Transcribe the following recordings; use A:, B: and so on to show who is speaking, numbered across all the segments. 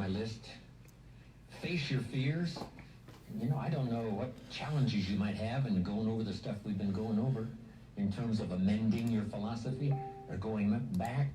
A: my list. Face your fears. You know, I don't know what challenges you might have in going over the stuff we've been going over in terms of amending your philosophy or going back.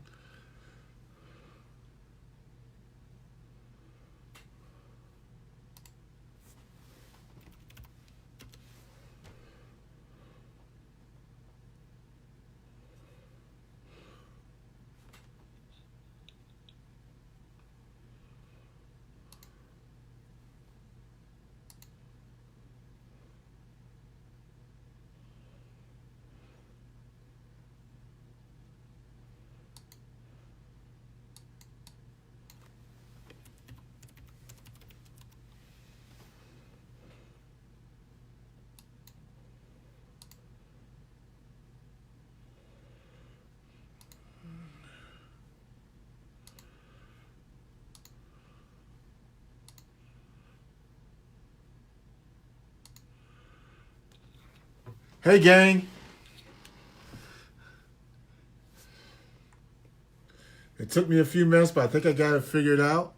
B: Hey, gang. It took me a few minutes, but I think I got it figured out.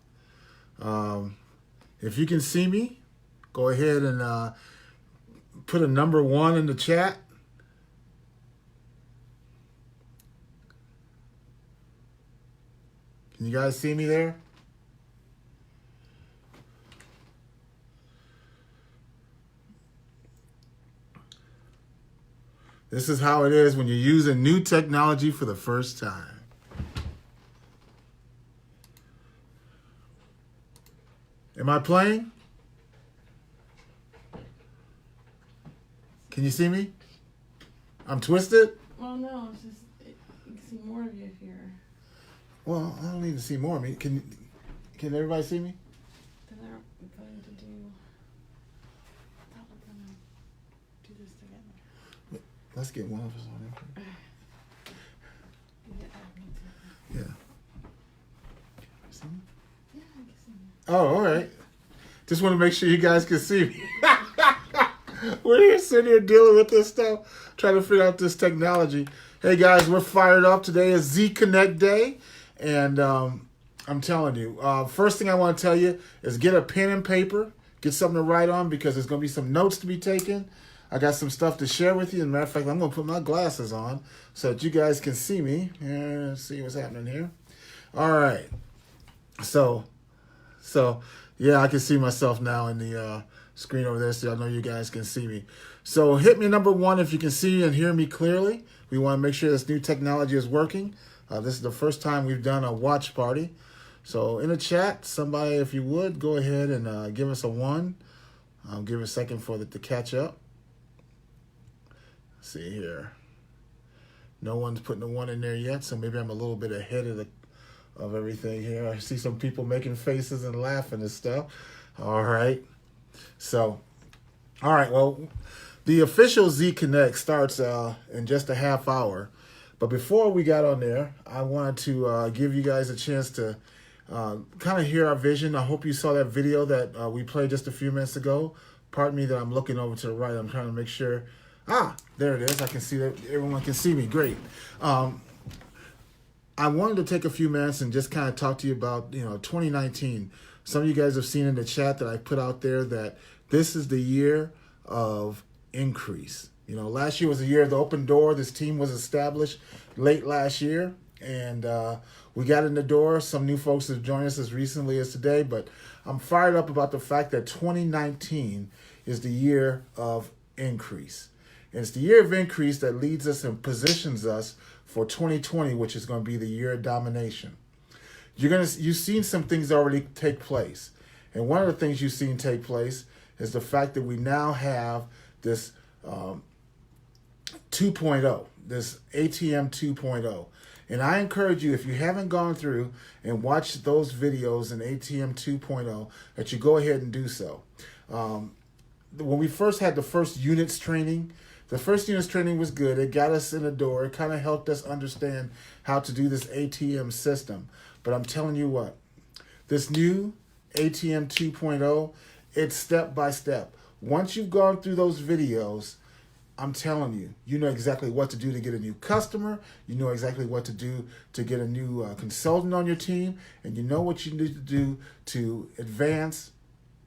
B: If you can see me, go ahead and put a number 1 in the chat. Can you guys see me there? This is how it is when you're using new technology for the first time. Am I playing? Can you see me? I'm twisted?
C: Well, no, it's just you can see more of you if you're.
B: Well, I don't need to see more of me. Can everybody see me?
C: Then they're going to do. I thought we're gonna do this together.
B: Let's get one of us on there.
C: Yeah,
B: Yeah. See me?
C: yeah, I can see you.
B: Oh, all right. Just want to make sure you guys can see me. We're here sitting here dealing with this stuff, trying to figure out this technology. Hey, guys, we're fired up. Today is Z Connect Day. And I'm telling you, first thing I want to tell you is get a pen and paper. Get something to write on because there's going to be some notes to be taken. I got some stuff to share with you. As a matter of fact, I'm going to put my glasses on so that you guys can see me. Let's see what's happening here. All right. So yeah, I can see myself now in the screen over there, so I know you guys can see me. So hit me number 1 if you can see and hear me clearly. We want to make sure this new technology is working. This is the first time we've done a watch party. So in the chat, somebody, if you would, go ahead and give us a 1. I'll give it a second for it to catch up. Let's see here. No one's putting a 1 in there yet, so maybe I'm a little bit ahead of everything here. I see some people making faces and laughing and stuff. All right. So, all right. Well, the official Z Connect starts in just a half hour. But before we got on there, I wanted to give you guys a chance to kind of hear our vision. I hope you saw that video that we played just a few minutes ago. Pardon me that I'm looking over to the right. I'm trying to make sure. There it is. I can see that everyone can see me. Great. I wanted to take a few minutes and just kind of talk to you about, 2019. Some of you guys have seen in the chat that I put out there that this is the year of increase. Last year was the year of the open door. This team was established late last year, and we got in the door. Some new folks have joined us as recently as today, but I'm fired up about the fact that 2019 is the year of increase. And it's the year of increase that leads us and positions us for 2020, which is going to be the year of domination. You've seen some things already take place. And one of the things you've seen take place is the fact that we now have this 2.0, this ATM 2.0. And I encourage you, if you haven't gone through and watched those videos in ATM 2.0, that you go ahead and do so. When we first had the first units training, the first units training was good. It got us in the door. It kind of helped us understand how to do this ATM system. But I'm telling you what, this new ATM 2.0, it's step by step. Once you've gone through those videos, I'm telling you, you know exactly what to do to get a new customer. You know exactly what to do to get a new consultant on your team. And you know what you need to do to advance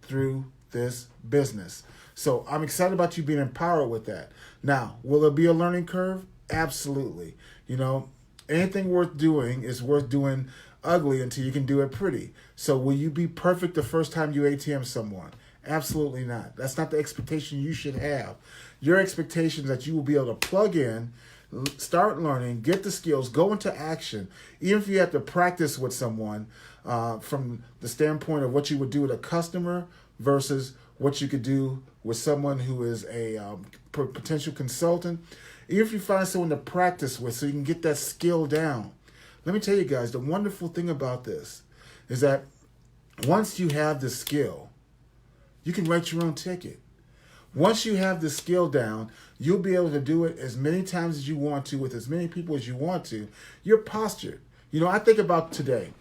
B: through this business. So I'm excited about you being empowered with that. Now, will there be a learning curve? Absolutely. You know, anything worth doing is worth doing ugly until you can do it pretty. So will you be perfect the first time you ATM someone? Absolutely not. That's not the expectation you should have. Your expectation is that you will be able to plug in, start learning, get the skills, go into action. Even if you have to practice with someone from the standpoint of what you would do with a customer versus what you could do with someone who is a potential consultant. Even if you find someone to practice with so you can get that skill down. Let me tell you guys, the wonderful thing about this is that once you have the skill, you can write your own ticket. Once you have the skill down, you'll be able to do it as many times as you want to with as many people as you want to. You're postured. You know, I think about today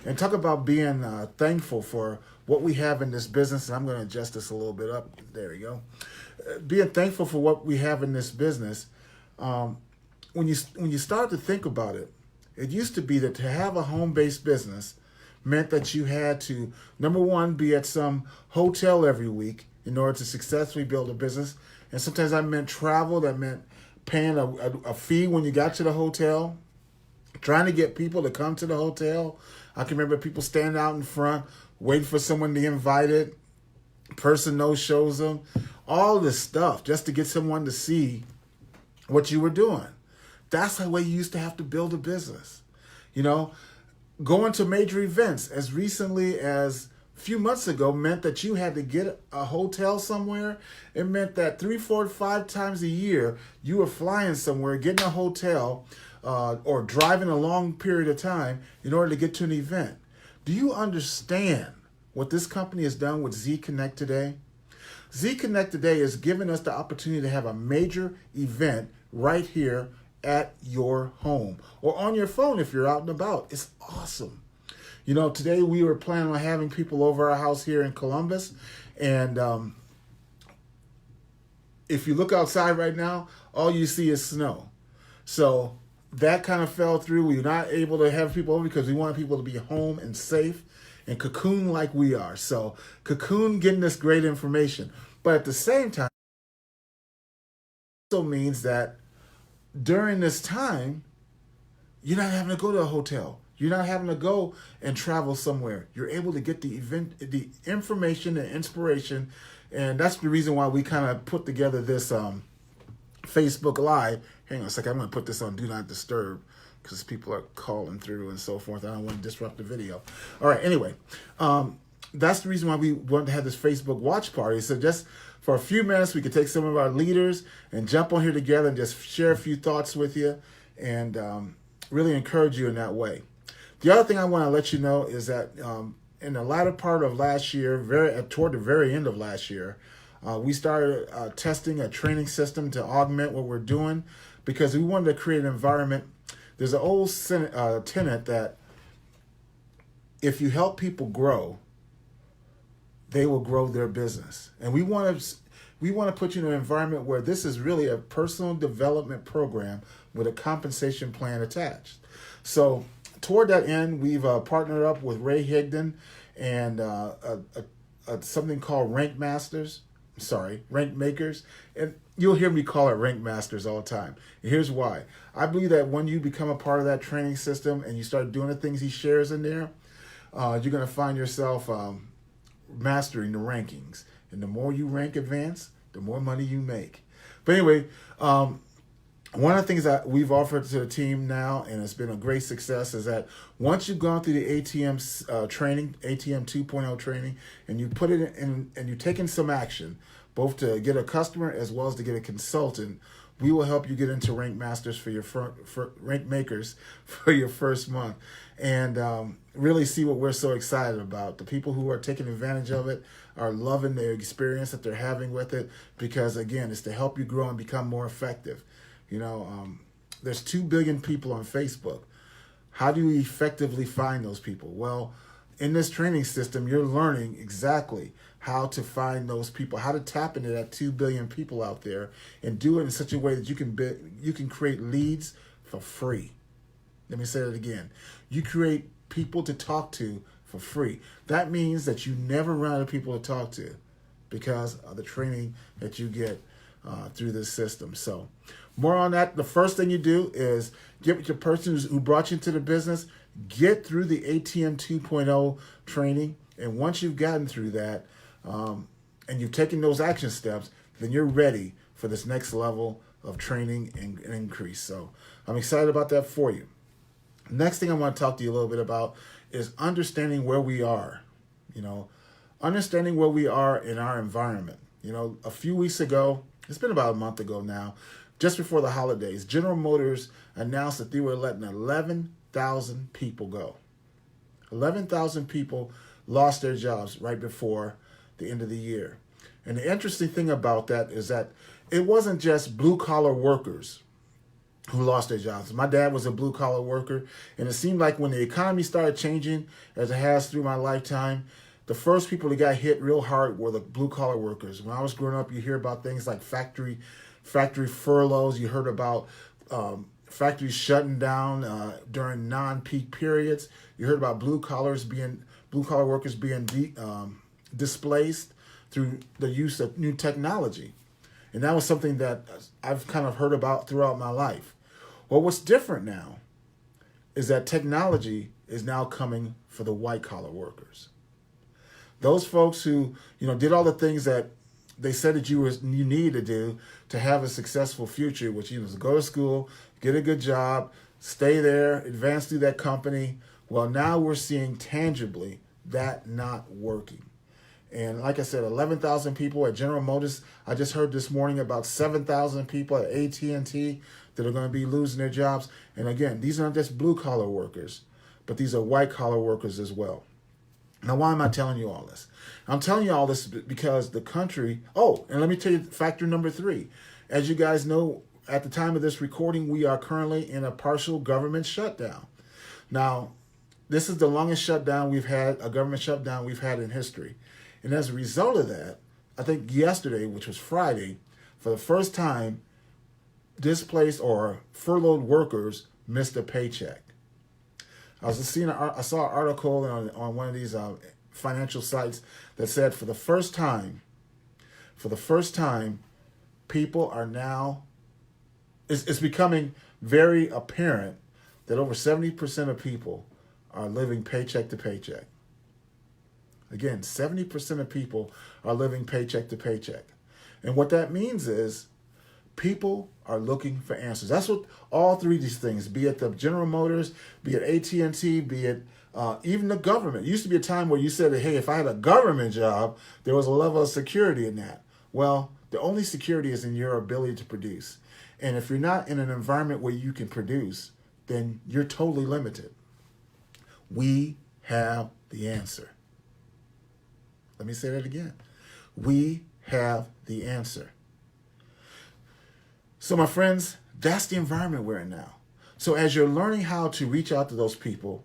B: and talk about being thankful for what we have in this business. And I'm going to adjust this a little bit up. There we go. Being thankful for what we have in this business. When you start to think about it, it used to be that to have a home-based business meant that you had to, number one, be at some hotel every week in order to successfully build a business. And sometimes that meant travel. That meant paying a fee when you got to the hotel, trying to get people to come to the hotel. I can remember people standing out in front, waiting for someone to be invited. Person no-shows them. All this stuff just to get someone to see what you were doing. That's the way you used to have to build a business. You know, going to major events as recently as a few months ago meant that you had to get a hotel somewhere. It meant that 3, 4, 5 times a year you were flying somewhere, getting a hotel, or driving a long period of time in order to get to an event. Do you understand what this company has done with Z Connect today? Z Connect today is giving us the opportunity to have a major event right here at your home or on your phone if you're out and about. It's awesome. You know, today we were planning on having people over our house here in Columbus, and if you look outside right now, all you see is snow. So that kind of fell through. We were not able to have people over because we wanted people to be home and safe and cocoon like we are. So cocoon getting us great information. But at the same time, it also means that during this time, you're not having to go to a hotel. You're not having to go and travel somewhere. You're able to get the information and inspiration. And that's the reason why we kind of put together this Facebook Live. Hang on a second. I'm going to put this on Do Not Disturb because people are calling through and so forth. I don't want to disrupt the video. All right. Anyway, that's the reason why we wanted to have this Facebook watch party. So just for a few minutes, we could take some of our leaders and jump on here together and just share a few thoughts with you and really encourage you in that way. The other thing I want to let you know is that in the latter part of last year, toward the very end of last year, we started testing a training system to augment what we're doing because we wanted to create an environment. There's an old tenet that if you help people grow, they will grow their business. And we want to put you in an environment where this is really a personal development program with a compensation plan attached. So toward that end, we've partnered up with Ray Higdon and something called Rank Makers. And you'll hear me call it Rank Masters all the time. And here's why. I believe that when you become a part of that training system and you start doing the things he shares in there, you're going to find yourself mastering the rankings. And the more you rank advance, the more money you make. But anyway, one of the things that we've offered to the team now, and it's been a great success, is that once you've gone through the ATM training, ATM 2.0 training, and you put it in and you've taken some action, both to get a customer as well as to get a consultant, we will help you get into Rank Masters for your Rank Makers for your first month, and really see what we're so excited about. The people who are taking advantage of it are loving the experience that they're having with it because, again, it's to help you grow and become more effective. You know, there's 2 billion people on Facebook. How do you effectively find those people? Well, in this training system, you're learning exactly how to find those people, how to tap into that 2 billion people out there, and do it in such a way that you can create leads for free. Let me say that again. You create people to talk to for free. That means that you never run out of people to talk to because of the training that you get through this system. So more on that. The first thing you do is get with the person who brought you into the business, get through the ATM 2.0 training. And once you've gotten through that and you've taken those action steps, then you're ready for this next level of training and increase. So I'm excited about that for you. Next thing I want to talk to you a little bit about is understanding where we are, understanding where we are in our environment. A few weeks ago, it's been about a month ago now, just before the holidays, General Motors announced that they were letting 11,000 people go. 11,000 people lost their jobs right before the end of the year. And the interesting thing about that is that it wasn't just blue-collar workers who lost their jobs. My dad was a blue-collar worker, and it seemed like when the economy started changing, as it has through my lifetime, the first people that got hit real hard were the blue-collar workers. When I was growing up, you hear about things like factory furloughs. You heard about factories shutting down during non-peak periods. You heard about blue-collar workers being displaced through the use of new technology. And that was something that I've kind of heard about throughout my life. Well, what's different now is that technology is now coming for the white-collar workers. Those folks who, did all the things that they said that you need to do to have a successful future, which was go to school, get a good job, stay there, advance through that company. Well, now we're seeing tangibly that not working. And like I said, 11,000 people at General Motors. I just heard this morning about 7,000 people at AT&T that are going to be losing their jobs. And again, these aren't just blue-collar workers, but these are white-collar workers as well. Now, why am I telling you all this? I'm telling you all this because the country... Oh, and let me tell you factor number 3. As you guys know, at the time of this recording, we are currently in a partial government shutdown. Now, this is the longest government shutdown we've had in history. And as a result of that, I think yesterday, which was Friday, for the first time, displaced or furloughed workers missed a paycheck. I saw an article on one of these financial sites that said for the first time, people are now, it's becoming very apparent that over 70% of people are living paycheck to paycheck. Again, 70% of people are living paycheck to paycheck. And what that means is people are looking for answers. That's what all three of these things, be it the General Motors, be it AT&T, be it even the government. It used to be a time where you said, hey, if I had a government job, there was a level of security in that. Well, the only security is in your ability to produce. And if you're not in an environment where you can produce, then you're totally limited. We have the answer. Let me say that again. We have the answer. So my friends, that's the environment we're in now. So as you're learning how to reach out to those people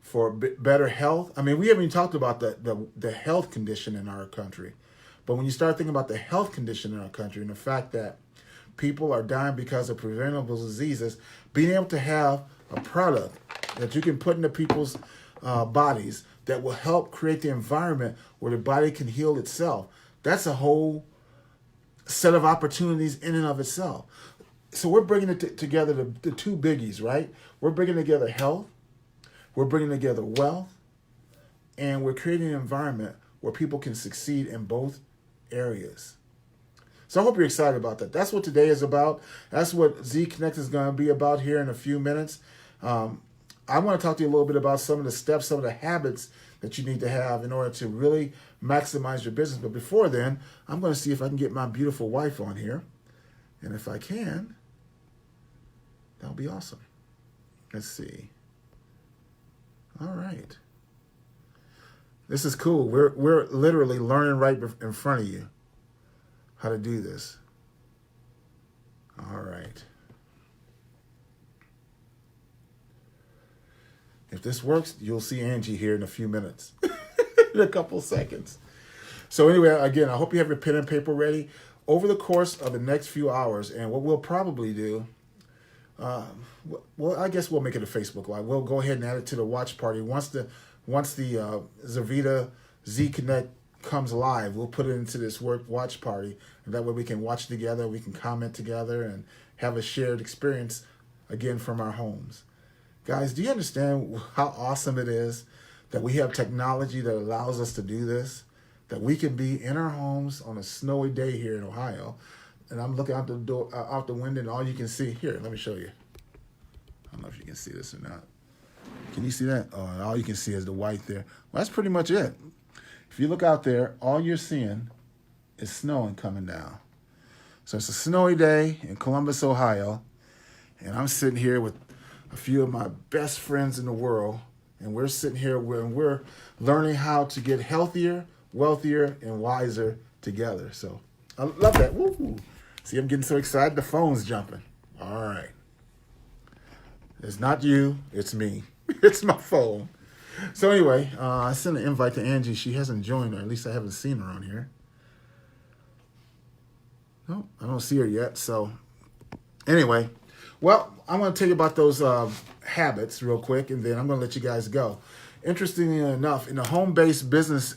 B: for better health, we haven't even talked about the health condition in our country. But when you start thinking about the health condition in our country and the fact that people are dying because of preventable diseases, being able to have a product that you can put into people's bodies that will help create the environment where the body can heal itself. That's a whole set of opportunities in and of itself. So we're bringing it together, the two biggies, right? We're bringing together health, we're bringing together wealth, and we're creating an environment where people can succeed in both areas. So I hope you're excited about that. That's what today is about. That's what Z Connect is going to be about here in a few minutes. I want to talk to you a little bit about some of the steps, some of the habits that you need to have in order to really maximize your business. But before then, I'm going to see if I can get my beautiful wife on here. And if I can, that'll be awesome. Let's see. All right. This is cool. We're literally learning right in front of you how to do this. All right. If this works, you'll see Angie here in a few minutes, in a couple seconds. So anyway, again, I hope you have your pen and paper ready. Over the course of the next few hours, and what we'll probably do, well, I guess we'll make it a Facebook Live. We'll go ahead and add it to the watch party. Once the Zervita Z Connect comes live, we'll put it into this watch party, and that way we can watch together, we can comment together, and have a shared experience again from our homes. Guys, do you understand how awesome it is that we have technology that allows us to do this? That we can be in our homes on a snowy day here in Ohio, and I'm looking out the door, out the window, and all you can see here. Let me show you. I don't know if you can see this or not. Can you see that? Oh, all you can see is the white there. Well, that's pretty much it. If you look out there, all you're seeing is snowing coming down. So it's a snowy day in Columbus, Ohio, and I'm sitting here with a few of my best friends in the world, and we're sitting here and we're learning how to get healthier, wealthier, and wiser together. So I love that. Woo-hoo. See, I'm getting so excited, the phone's jumping. All right. It's not you, it's me. It's my phone. So anyway, I sent an invite to Angie. She hasn't joined, or at least I haven't seen her on here. No, I don't see her yet. So anyway, well, I'm going to tell you about those habits real quick, and then I'm going to let you guys go. Interestingly enough, in the home-based business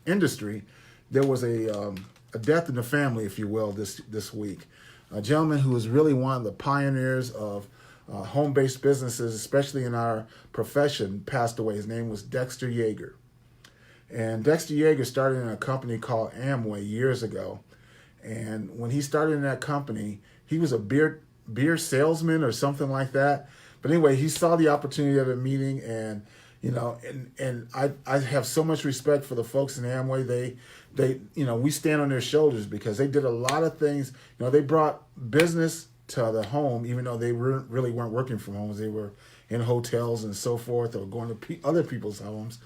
B: industry, there was a death in the family, if you will, this week. A gentleman who was really one of the pioneers of home-based businesses, especially in our profession, passed away. His name was Dexter Yeager. And Dexter Yeager started in a company called Amway years ago. And when he started in that company, he was a beer salesman or something like that. But anyway, he saw the opportunity at a meeting, and and I have so much respect for the folks in Amway. They we stand on their shoulders because they did a lot of things. They brought business to the home, even though they really weren't working from homes. They were in hotels and so forth, or going to other people's homes.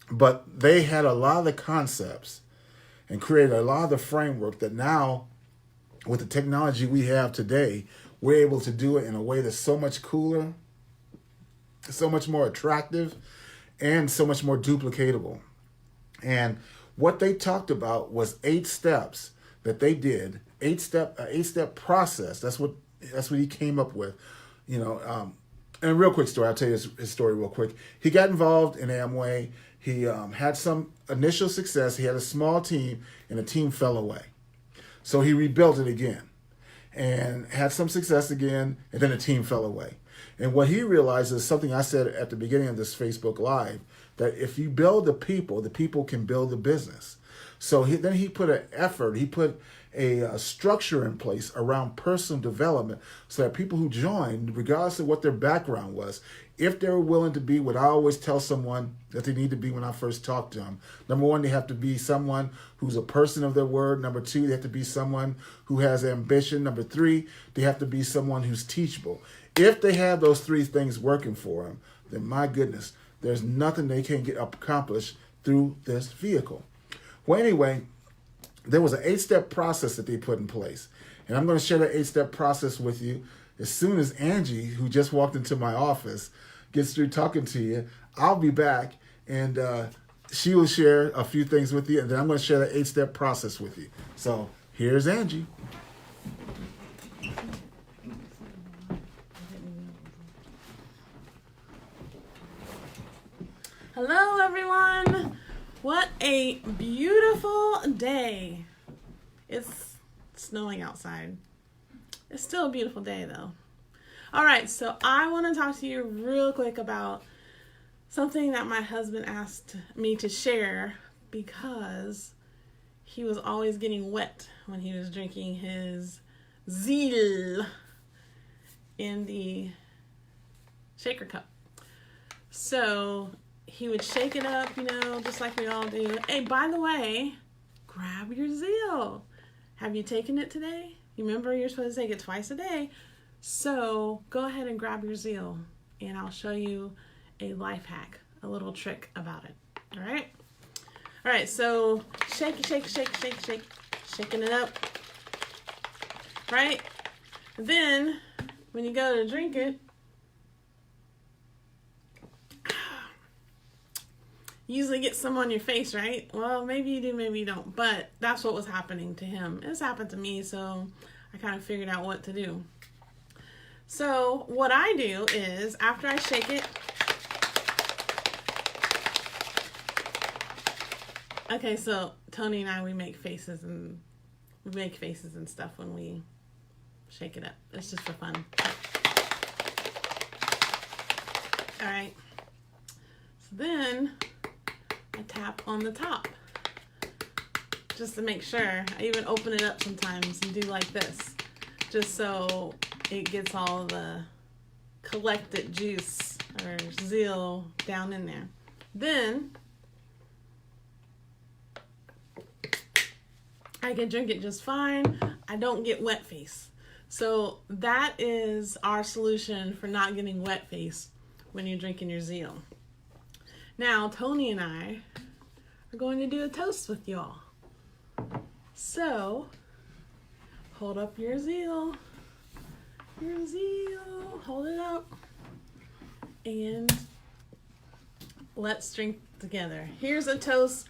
B: But they had a lot of the concepts and created a lot of the framework that now, with the technology we have today, we're able to do it in a way that's so much cooler, so much more attractive, and so much more duplicatable. And what they talked about was 8 steps that they did, 8-step process. That's what he came up with, And a real quick story, I'll tell you his story real quick. He got involved in Amway. He had some initial success. He had a small team, and the team fell away. So he rebuilt it again and had some success again, and then the team fell away. And what he realized is something I said at the beginning of this Facebook Live, that if you build the people can build the business. So he put an effort, he put a structure in place around personal development so that people who joined, regardless of what their background was, if they were willing to be what I always tell someone that they need to be when I first talk to them. Number 1, they have to be someone who's a person of their word. Number 2, they have to be someone who has ambition. Number 3, they have to be someone who's teachable. If they have those 3 things working for them, then my goodness, there's nothing they can't get accomplished through this vehicle. Well, anyway, there was an 8-step process that they put in place. And I'm going to share that 8-step process with you as soon as Angie, who just walked into my office, gets through talking to you. I'll be back, and she will share a few things with you, and then I'm going to share that 8-step process with you. So here's Angie.
C: Hello, everyone. What a beautiful day. It's snowing outside. It's still a beautiful day, though. All right, so I want to talk to you real quick about something that my husband asked me to share because he was always getting wet when he was drinking his Zeal in the shaker cup. So he would shake it up, just like we all do. Hey, by the way, grab your Zeal. Have you taken it today? You remember you're supposed to take it twice a day. So go ahead and grab your Zeal, and I'll show you a life hack, a little trick about it. All right? All right, so shaking it up. Right? Then, when you go to drink it, usually get some on your face, right? Well, maybe you do, maybe you don't. But that's what was happening to him. It's happened to me, so I kind of figured out what to do. So what I do is, after I shake it, okay, so Tony and I, we make faces and stuff when we shake it up. It's just for fun. All right. So then I tap on the top just to make sure. I even open it up sometimes and do like this, just so it gets all the collected juice or zeal down in there. Then I can drink it just fine. I don't get wet face. So that is our solution for not getting wet face when you're drinking your zeal. Now, Tony and I are going to do a toast with y'all. So, hold up your zeal. Your zeal. Hold it up. And let's drink together. Here's a toast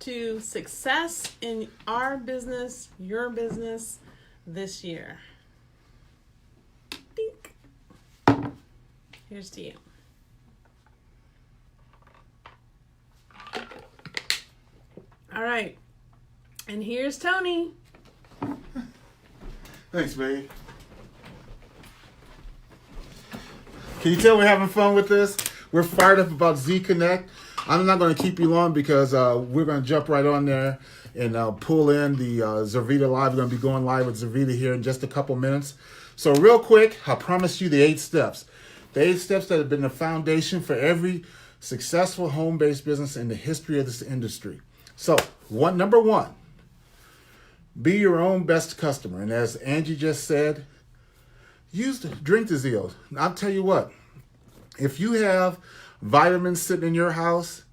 C: to success in our business, your business, this year. Dink. Here's to you. All right. And here's Tony.
B: Thanks, babe. Can you tell we're having fun with this? We're fired up about Z Connect. I'm not going to keep you long because we're going to jump right on there and pull in the Zurvita Live. We're going to be going live with Zurvita here in just a couple minutes. So real quick, I promised you the 8 steps. The 8 steps that have been the foundation for every successful home-based business in the history of this industry. So number 1, be your own best customer. And as Angie just said, drink the zeal. I'll tell you what, if you have vitamins sitting in your house,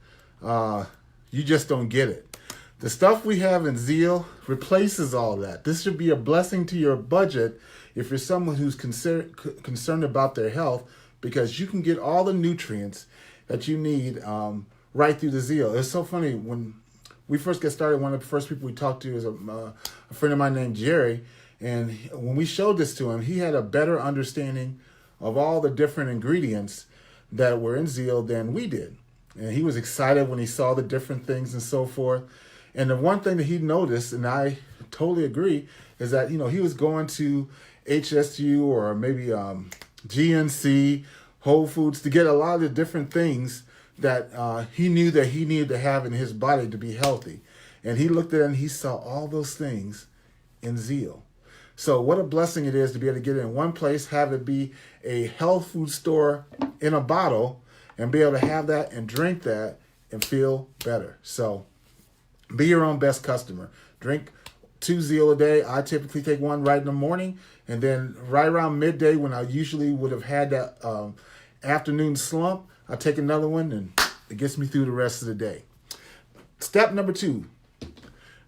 B: you just don't get it. The stuff we have in zeal replaces all that. This should be a blessing to your budget if you're someone who's concerned about their health, because you can get all the nutrients that you need right through the zeal. It's so funny, when we first get started, one of the first people we talked to is a friend of mine named Jerry. And when we showed this to him, he had a better understanding of all the different ingredients that were in zeal than we did. And he was excited when he saw the different things and so forth. And the one thing that he noticed, and I totally agree, is that, he was going to HSU or maybe GNC, Whole Foods, to get a lot of the different things that he knew that he needed to have in his body to be healthy. And he looked at it and he saw all those things in zeal. So what a blessing it is to be able to get it in one place, have it be a health food store in a bottle, and be able to have that and drink that and feel better. So be your own best customer. Drink 2 zeal a day. I typically take one right in the morning, and then right around midday, when I usually would have had that afternoon slump, I take another one, and it gets me through the rest of the day. Step number 2.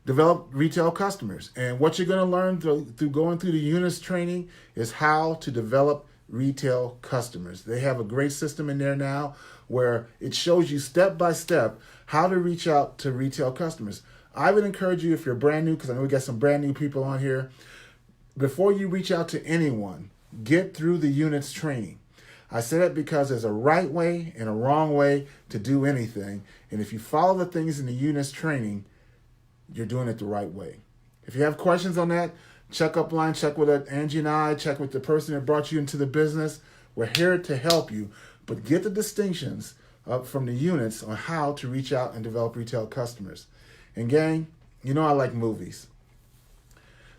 B: Develop retail customers. And what you're going to learn through going through the Eunice training is how to develop retail customers. They have a great system in there now where it shows you step by step how to reach out to retail customers. I would encourage you, if you're brand new, because I know we got some brand new people on here, before you reach out to anyone, get through the Eunice training. I say that because there's a right way and a wrong way to do anything. And if you follow the things in the Eunice training, you're doing it the right way. If you have questions on that, check upline, check with Angie and I, check with the person that brought you into the business. We're here to help you, but get the distinctions up from the units on how to reach out and develop retail customers. And gang, I like movies.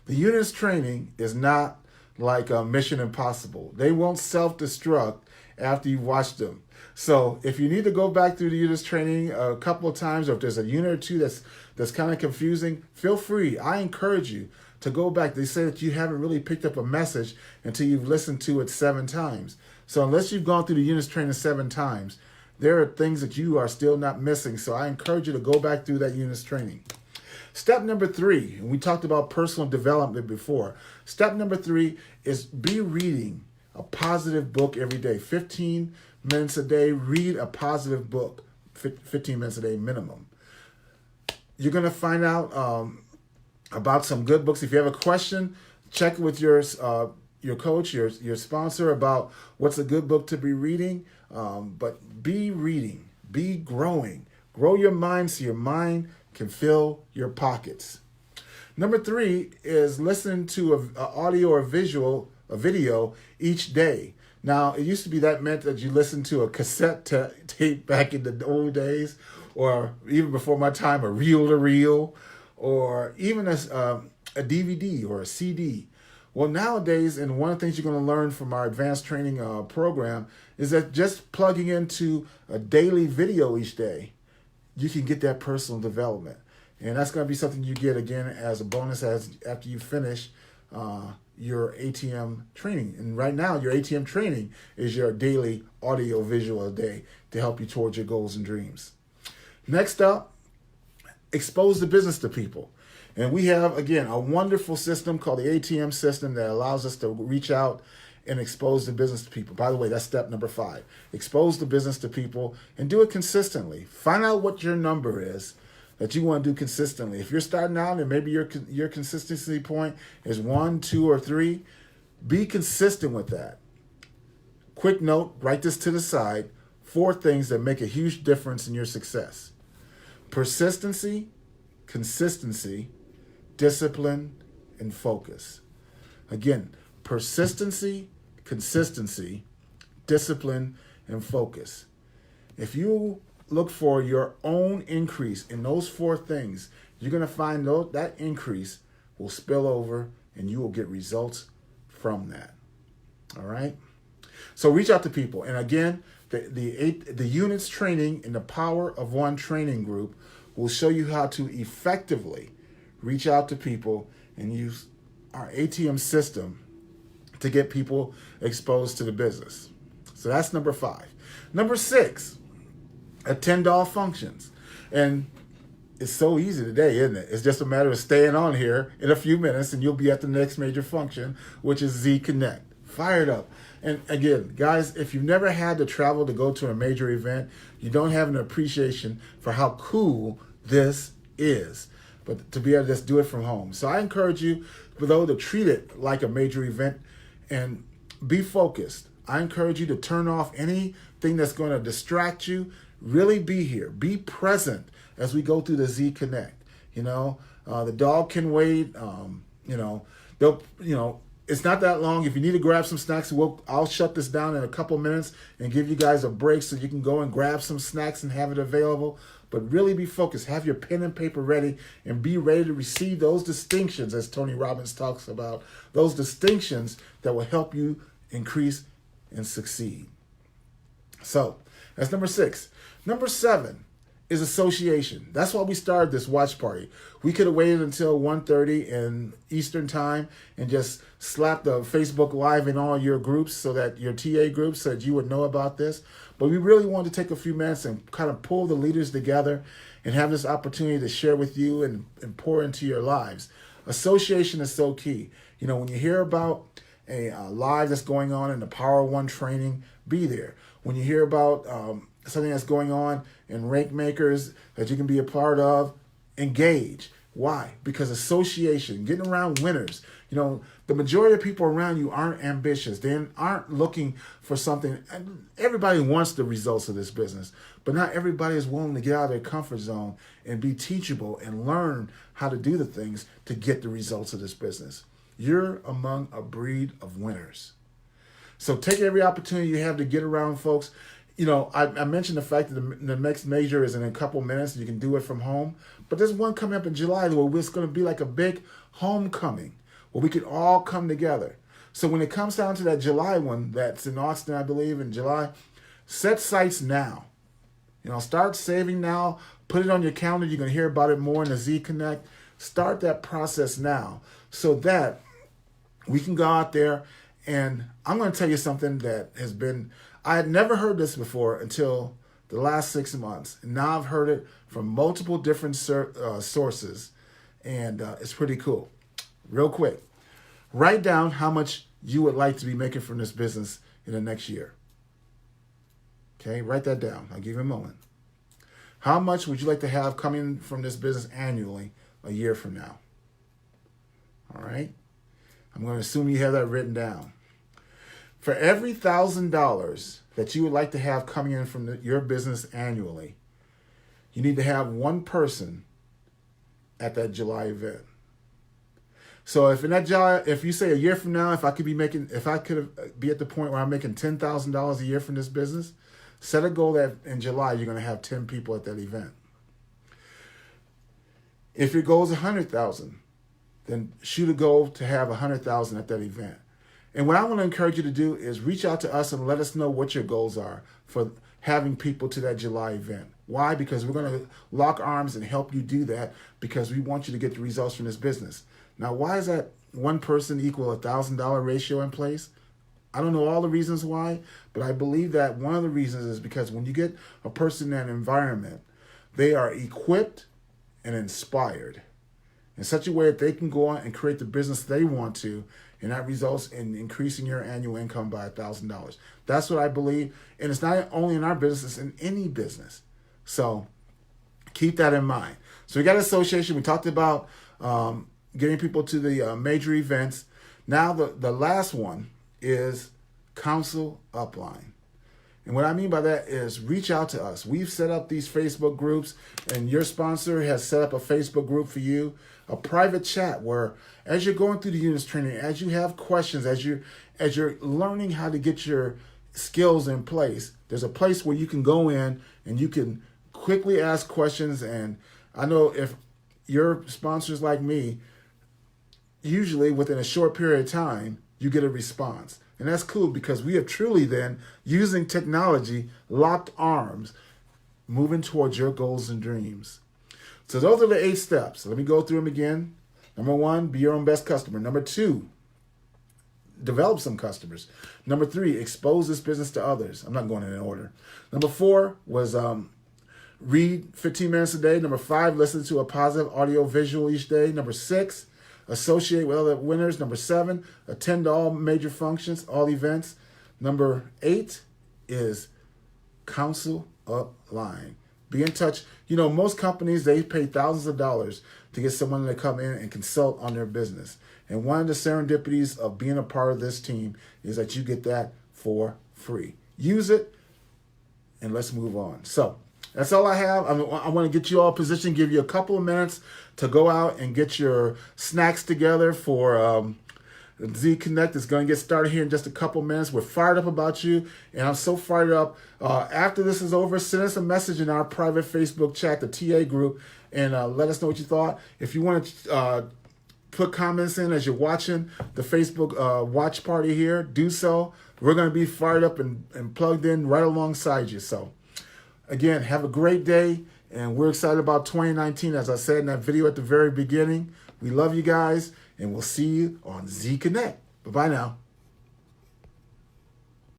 B: The Eunice training is not like Mission Impossible. They won't self-destruct after you've watched them. So if you need to go back through the Eunice training a couple of times, or if there's a unit or two that's kind of confusing, feel free. I encourage you to go back. They say that you haven't really picked up a message until you've listened to it 7 times. So unless you've gone through the Eunice training 7 times, there are things that you are still not missing. So I encourage you to go back through that Eunice training. Step number 3, and we talked about personal development before. Step number 3 is be reading a positive book every day. 15 minutes a day, read a positive book. 15 minutes a day minimum. You're going to find out about some good books. If you have a question, check with your coach, your sponsor about what's a good book to be reading. But be reading, be growing. Grow your mind so your mind can fill your pockets. Number 3 is listen to an audio or a video each day. Now, it used to be that meant that you listened to a cassette tape back in the old days, or even before my time, a reel-to-reel, or even a DVD or a CD. Well, nowadays, and one of the things you're going to learn from our advanced training program is that just plugging into a daily video each day, you can get that personal development. And that's going to be something you get, again, as a bonus after you finish your ATM training. And right now, your ATM training is your daily audio visual a day to help you towards your goals and dreams. Next up, expose the business to people. And we have, again, a wonderful system called the ATM system that allows us to reach out and expose the business to people. By the way, that's step number 5. Expose the business to people and do it consistently. Find out what your number is that you want to do consistently. If you're starting out and maybe your consistency point is 1, 2, or 3, be consistent with that. Quick note, write this to the side. 4 things that make a huge difference in your success: persistency, consistency, discipline, and focus. Again, persistency, consistency, discipline, and focus. If you look for your own increase in those 4 things, you're going to find that increase will spill over and you will get results from that. All right? So reach out to people. And again, the units training in the Power of One training group will show you how to effectively reach out to people and use our ATM system to get people exposed to the business. So that's number 5. Number 6, attend all functions. And it's so easy today, isn't it? It's just a matter of staying on here in a few minutes and you'll be at the next major function, which is Z Connect. Fired up. And again, guys, if you've never had to travel to go to a major event, you don't have an appreciation for how cool this is. But to be able to just do it from home. So I encourage you, though, to treat it like a major event and be focused. I encourage you to turn off anything that's going to distract you. Really be here. Be present as we go through the Z Connect. The dog can wait. It's not that long. If you need to grab some snacks, I'll shut this down in a couple minutes and give you guys a break so you can go and grab some snacks and have it available. But really be focused. Have your pen and paper ready and be ready to receive those distinctions, as Tony Robbins talks about, those distinctions that will help you increase and succeed. So that's number 6. Number 7 is association. That's why we started this watch party. We could have waited until 1:30 in Eastern time and just slapped the Facebook Live in all your groups, so that your TA groups, so that you would know about this. But we really wanted to take a few minutes and kind of pull the leaders together and have this opportunity to share with you and pour into your lives. Association is so key. When you hear about a live that's going on in the Power One training, be there. When you hear about something that's going on in Rank Makers that you can be a part of, engage. Why? Because association, getting around winners. The majority of people around you aren't ambitious. They aren't looking for something. Everybody wants the results of this business, but not everybody is willing to get out of their comfort zone and be teachable and learn how to do the things to get the results of this business. You're among a breed of winners. So take every opportunity you have to get around folks. I mentioned the fact that the next major is in a couple minutes. You can do it from home. But there's one coming up in July where it's going to be like a big homecoming where we could all come together. So when it comes down to that July one, that's in Austin, I believe, in July, set sights now. Start saving now. Put it on your calendar. You're going to hear about it more in the Z Connect. Start that process now so that we can go out there. And I'm going to tell you something that has been, I had never heard this before until the last 6 months. And now I've heard it from multiple different sources. And it's pretty cool. Real quick, write down how much you would like to be making from this business in the next year. Okay, write that down. I'll give you a moment. How much would you like to have coming from this business annually a year from now? All right. I'm going to assume you have that written down. For every $1,000 that you would like to have coming in from your business annually, you need to have one person at that July event. So if in that July, if you say a year from now, if I could be at the point where I'm making $10,000 a year from this business, set a goal that in July you're going to have 10 people at that event. If your goal is 100,000, then shoot a goal to have 100,000 at that event. And what I want to encourage you to do is reach out to us and let us know what your goals are for having people to that July event. Why? Because we're going to lock arms and help you do that, because we want you to get the results from this business. Now, why is that one person equal $1,000 ratio in place? I don't know all the reasons why, but I believe that one of the reasons is because when you get a person in an environment, they are equipped and inspired in such a way that they can go on and create the business they want to, and that results in increasing your annual income by $1,000. That's what I believe, and it's not only in our business, it's in any business. So keep that in mind. So we got an association. We talked about getting people to the major events. Now the last one is Counsel Upline. And what I mean by that is reach out to us. We've set up these Facebook groups, and your sponsor has set up a Facebook group for you, a private chat where as you're going through the units training, as you have questions, as you're learning how to get your skills in place, there's a place where you can go in and you can quickly ask questions. And I know if your sponsors like me, usually within a short period of time, you get a response. And that's cool, because we have truly then, using technology, locked arms, moving towards your goals and dreams. So those are the 8 steps. Let me go through them again. Number 1, be your own best customer. Number 2, develop some customers. Number 3, expose this business to others. I'm not going in order. Number 4 was read 15 minutes a day. Number 5, listen to a positive audio visual each day. Number 6, associate with other winners. Number 7, attend all major functions, all events. Number 8 is Counsel Upline. Be in touch. You know, most companies, they pay thousands of dollars to get someone to come in and consult on their business. And one of the serendipities of being a part of this team is that you get that for free. Use it, and let's move on. So that's all I have. I want to get you all positioned, give you a couple of minutes to go out and get your snacks together for Z Connect. Is going to get started here in just a couple minutes. We're fired up about you, and I'm so fired up. After this is over, send us a message in our private Facebook chat, the TA group, and let us know what you thought. If you want to put comments in as you're watching the Facebook watch party here, do so. We're going to be fired up and plugged in right alongside you. So again, have a great day, and we're excited about 2019, as I said in that video at the very beginning. We love you guys, and we'll see you on Z Connect. Bye-bye now.